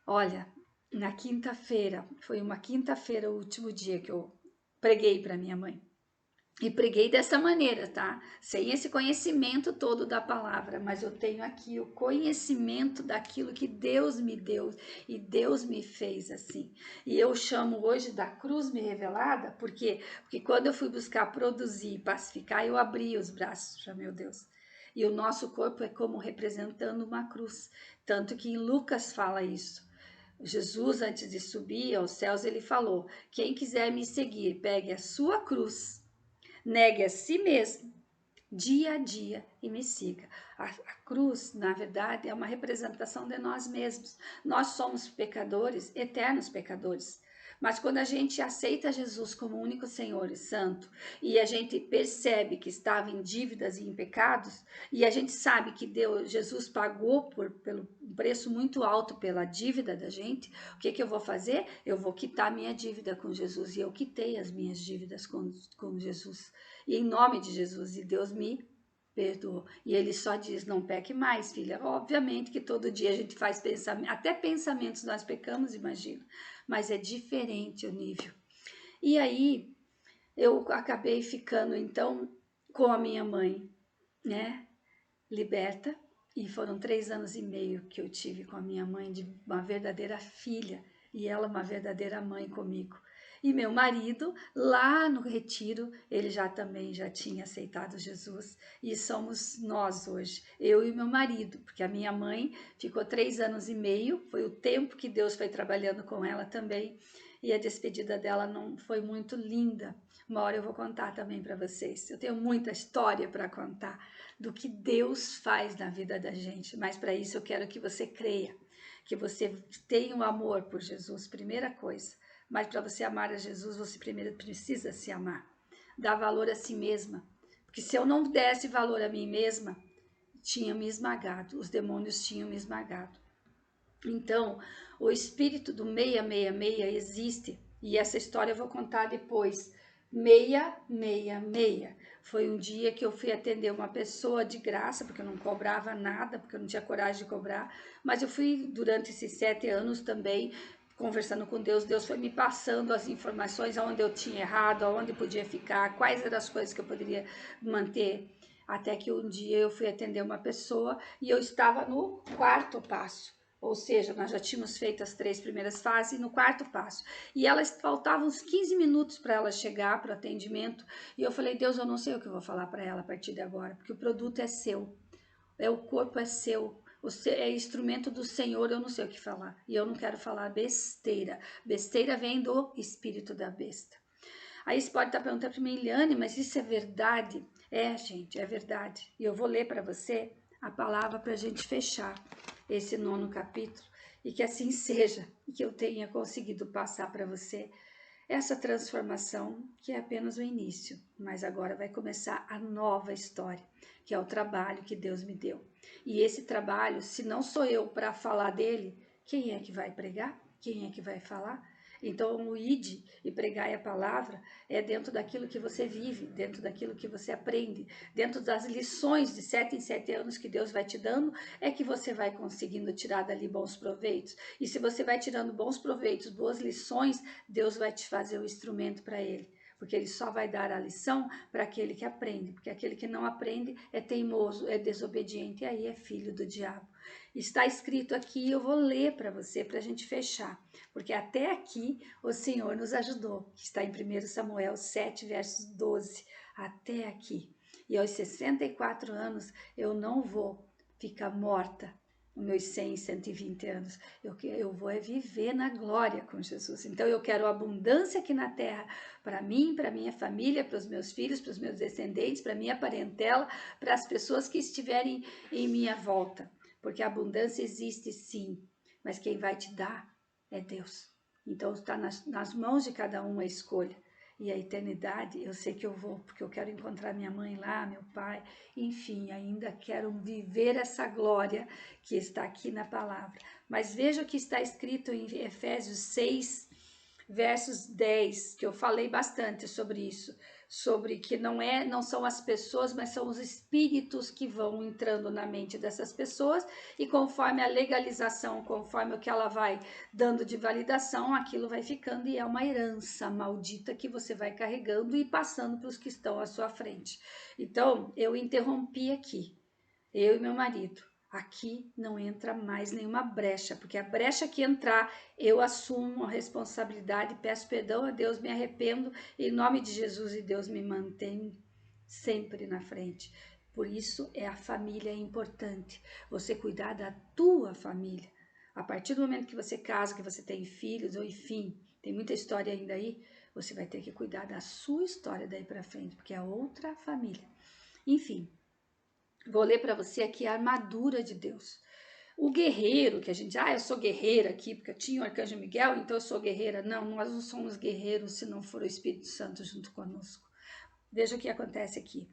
Olha, na quinta-feira, foi uma quinta-feira o último dia que eu preguei para minha mãe. E preguei dessa maneira, tá? Sem esse conhecimento todo da palavra, mas eu tenho aqui o conhecimento daquilo que Deus me deu e Deus me fez assim. E eu chamo hoje da cruz me revelada, porque quando eu fui buscar produzir e pacificar, eu abri os braços para meu Deus. E o nosso corpo é como representando uma cruz, tanto que em Lucas fala isso. Jesus, antes de subir aos céus, ele falou: quem quiser me seguir, pegue a sua cruz, negue a si mesmo, dia a dia, e me siga. A cruz, na verdade, é uma representação de nós mesmos. Nós somos pecadores, eternos pecadores. Mas quando a gente aceita Jesus como único Senhor e Santo, e a gente percebe que estava em dívidas e em pecados, e a gente sabe que Jesus pagou pelo um preço muito alto pela dívida da gente, o que eu vou fazer? Eu vou quitar minha dívida com Jesus, e eu quitei as minhas dívidas com Jesus. E em nome de Jesus, e Deus me perdoou. E ele só diz: não peque mais, filha. Obviamente que todo dia a gente faz pensamento, até pensamentos nós pecamos, imagina, mas é diferente o nível. E aí eu acabei ficando então com a minha mãe, né, liberta, e foram 3 anos e meio que eu tive com a minha mãe, de uma verdadeira filha, e ela uma verdadeira mãe comigo. E meu marido, lá no retiro, ele também já tinha aceitado Jesus, e somos nós hoje, eu e meu marido, porque a minha mãe ficou 3 anos e meio, foi o tempo que Deus foi trabalhando com ela também, e a despedida dela não foi muito linda. Uma hora eu vou contar também para vocês. Eu tenho muita história para contar do que Deus faz na vida da gente, mas para isso eu quero que você creia, que você tenha um amor por Jesus, primeira coisa. Mas para você amar a Jesus, você primeiro precisa se amar, dar valor a si mesma, porque se eu não desse valor a mim mesma, tinha me esmagado, os demônios tinham me esmagado. Então, o espírito do 666 existe, e essa história eu vou contar depois. 666. Foi um dia que eu fui atender uma pessoa de graça, porque eu não cobrava nada, porque eu não tinha coragem de cobrar, mas eu fui durante esses 7 anos também conversando com Deus. Deus foi me passando as informações, aonde eu tinha errado, aonde podia ficar, quais eram as coisas que eu poderia manter. Até que um dia eu fui atender uma pessoa e eu estava no 4º passo. Ou seja, nós já tínhamos feito as 3 primeiras fases e no 4º passo. E elas faltavam uns 15 minutos para ela chegar para o atendimento. E eu falei, Deus, eu não sei o que eu vou falar para ela a partir de agora, porque o produto é seu, o corpo é seu, é instrumento do Senhor, eu não sei o que falar. E eu não quero falar besteira. Besteira vem do espírito da besta. Aí você pode estar perguntando para mim, Eliane, mas isso é verdade? É, gente, é verdade. E eu vou ler para você a palavra para a gente fechar esse 9º capítulo, e que assim seja, e que eu tenha conseguido passar para você essa transformação, que é apenas o início, mas agora vai começar a nova história, que é o trabalho que Deus me deu. E esse trabalho, se não sou eu para falar dele, quem é que vai pregar? Quem é que vai falar? Então, o ide e pregai a palavra é dentro daquilo que você vive, dentro daquilo que você aprende, dentro das lições de 7 em 7 anos que Deus vai te dando, é que você vai conseguindo tirar dali bons proveitos. E se você vai tirando bons proveitos, boas lições, Deus vai te fazer o instrumento para ele. Porque ele só vai dar a lição para aquele que aprende, porque aquele que não aprende é teimoso, é desobediente, e aí é filho do diabo. Está escrito aqui, eu vou ler para você, para a gente fechar, porque até aqui o Senhor nos ajudou, que está em 1 Samuel 7, versos 12, até aqui. E aos 64 anos eu não vou ficar morta, os meus 100, 120 anos, eu vou viver na glória com Jesus. Então eu quero abundância aqui na terra, para mim, para minha família, para os meus filhos, para os meus descendentes, para minha parentela, para as pessoas que estiverem em minha volta. Porque a abundância existe sim, mas quem vai te dar é Deus. Então está nas mãos de cada um a escolha. E a eternidade, eu sei que eu vou, porque eu quero encontrar minha mãe lá, meu pai, enfim, ainda quero viver essa glória que está aqui na palavra. Mas veja o que está escrito em Efésios 6, versos 10, que eu falei bastante sobre isso, sobre que não são as pessoas, mas são os espíritos que vão entrando na mente dessas pessoas, e conforme a legalização, conforme o que ela vai dando de validação, aquilo vai ficando, e é uma herança maldita que você vai carregando e passando para os que estão à sua frente. Então, eu interrompi aqui, eu e meu marido. Aqui não entra mais nenhuma brecha, porque a brecha que entrar, eu assumo a responsabilidade, peço perdão a Deus, me arrependo, em nome de Jesus, e Deus me mantém sempre na frente. Por isso, a família é importante, você cuidar da tua família. A partir do momento que você casa, que você tem filhos, ou enfim, tem muita história ainda aí, você vai ter que cuidar da sua história daí para frente, porque é outra família. Enfim, vou ler para você aqui a armadura de Deus. O guerreiro, que a gente, eu sou guerreira aqui, porque eu tinha o Arcanjo Miguel, então eu sou guerreira. Não, nós não somos guerreiros se não for o Espírito Santo junto conosco. Veja o que acontece aqui.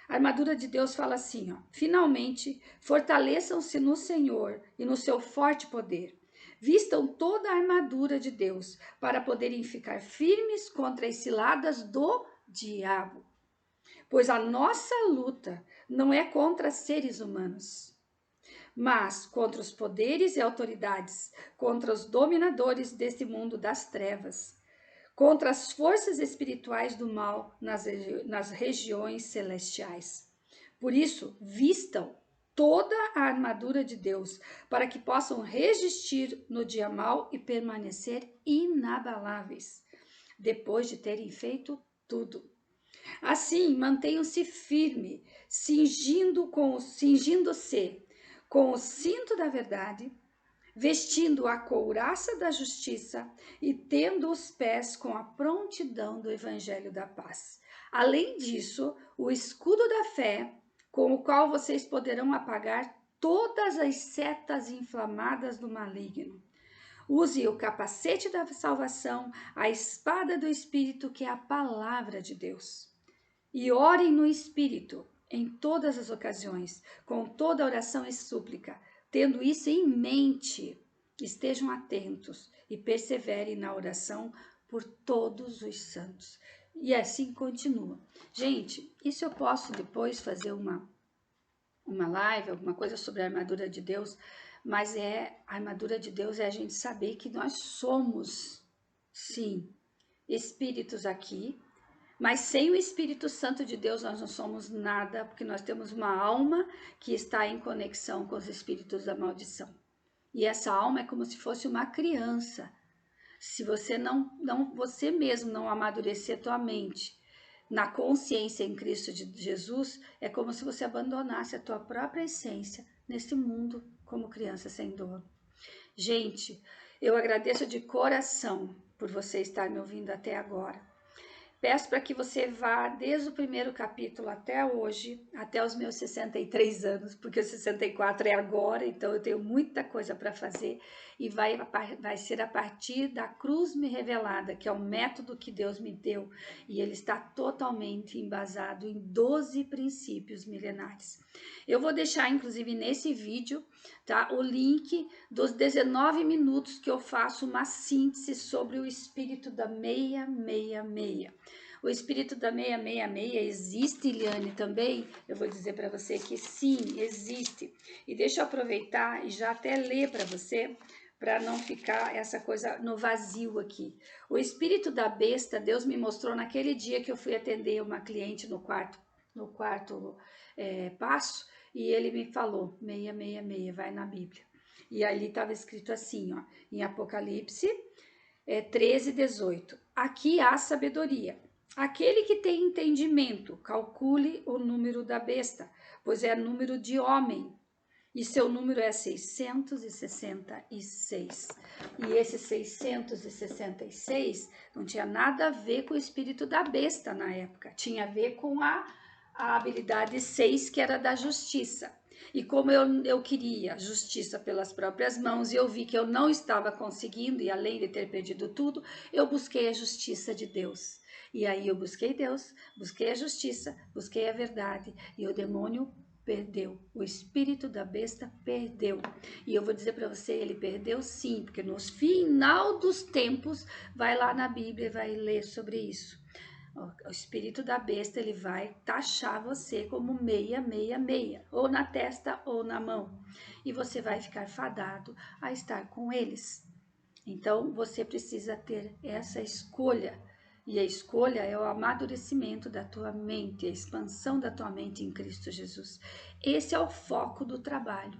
A armadura de Deus fala assim, ó: finalmente, fortaleçam-se no Senhor e no seu forte poder. Vistam toda a armadura de Deus para poderem ficar firmes contra as ciladas do diabo. Pois a nossa luta não é contra seres humanos, mas contra os poderes e autoridades, contra os dominadores desse mundo das trevas, contra as forças espirituais do mal nas regiões celestiais. Por isso, vistam toda a armadura de Deus, para que possam resistir no dia mau e permanecer inabaláveis, depois de terem feito tudo. Assim, mantenham-se firme, cingindo-se com o cinto da verdade, vestindo a couraça da justiça e tendo os pés com a prontidão do evangelho da paz. Além disso, o escudo da fé, com o qual vocês poderão apagar todas as setas inflamadas do maligno. Use o capacete da salvação, a espada do Espírito, que é a palavra de Deus. E orem no Espírito, em todas as ocasiões, com toda oração e súplica. Tendo isso em mente, estejam atentos e perseverem na oração por todos os santos. E assim continua. Gente, isso eu posso depois fazer uma live, alguma coisa sobre a armadura de Deus, mas a armadura de Deus é a gente saber que nós somos, sim, espíritos aqui, mas sem o Espírito Santo de Deus nós não somos nada, porque nós temos uma alma que está em conexão com os espíritos da maldição. E essa alma é como se fosse uma criança. Se você você mesmo não amadurecer a tua mente na consciência em Cristo de Jesus, é como se você abandonasse a tua própria essência nesse mundo como criança sem dono. Gente, eu agradeço de coração por você estar me ouvindo até agora. Peço para que você vá desde o primeiro capítulo até hoje, até os meus 63 anos, porque os 64 é agora, então eu tenho muita coisa para fazer, e vai ser a partir da cruz me revelada, que é o método que Deus me deu, e ele está totalmente embasado em 12 princípios milenares. Eu vou deixar, inclusive, nesse vídeo, tá, o link dos 19 minutos que eu faço uma síntese sobre o espírito da 666. O espírito da 666 existe, Eliane, também? Eu vou dizer para você que sim, existe. E deixa eu aproveitar e já até ler para você, para não ficar essa coisa no vazio aqui. O espírito da besta, Deus me mostrou naquele dia que eu fui atender uma cliente no quarto passo, e ele me falou, 666, vai na Bíblia. E ali estava escrito assim, ó, em Apocalipse 13, 18. Aqui há sabedoria. Aquele que tem entendimento, calcule o número da besta, pois é número de homem, e seu número é 666. E esse 666 não tinha nada a ver com o espírito da besta na época, tinha a ver com a habilidade 6, que era da justiça. E como eu queria justiça pelas próprias mãos, e eu vi que eu não estava conseguindo, e além de ter perdido tudo, eu busquei a justiça de Deus. E aí eu busquei Deus, busquei a justiça, busquei a verdade, e o demônio perdeu, o espírito da besta perdeu. E eu vou dizer para você, ele perdeu sim, porque no final dos tempos, vai lá na Bíblia e vai ler sobre isso. O espírito da besta, ele vai taxar você como 666, ou na testa ou na mão. E você vai ficar fadado a estar com eles. Então, você precisa ter essa escolha. E a escolha é o amadurecimento da tua mente, a expansão da tua mente em Cristo Jesus. Esse é o foco do trabalho.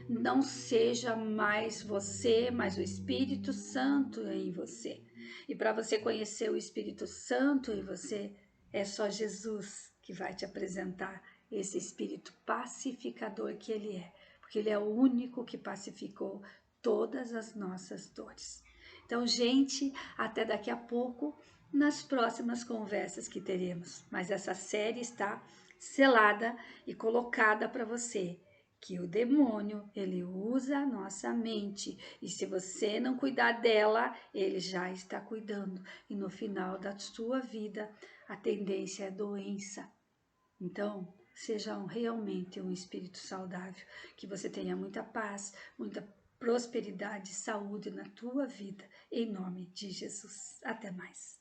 Não seja mais você, mas o Espírito Santo em você. E para você conhecer o Espírito Santo em você, é só Jesus que vai te apresentar esse Espírito pacificador que Ele é. Porque Ele é o único que pacificou todas as nossas dores. Então, gente, até daqui a pouco nas próximas conversas que teremos. Mas essa série está selada e colocada para você, que o demônio, ele usa a nossa mente, e se você não cuidar dela, ele já está cuidando, e no final da sua vida, a tendência é doença. Então, seja realmente um espírito saudável, que você tenha muita paz, muita prosperidade e saúde na tua vida, em nome de Jesus. Até mais.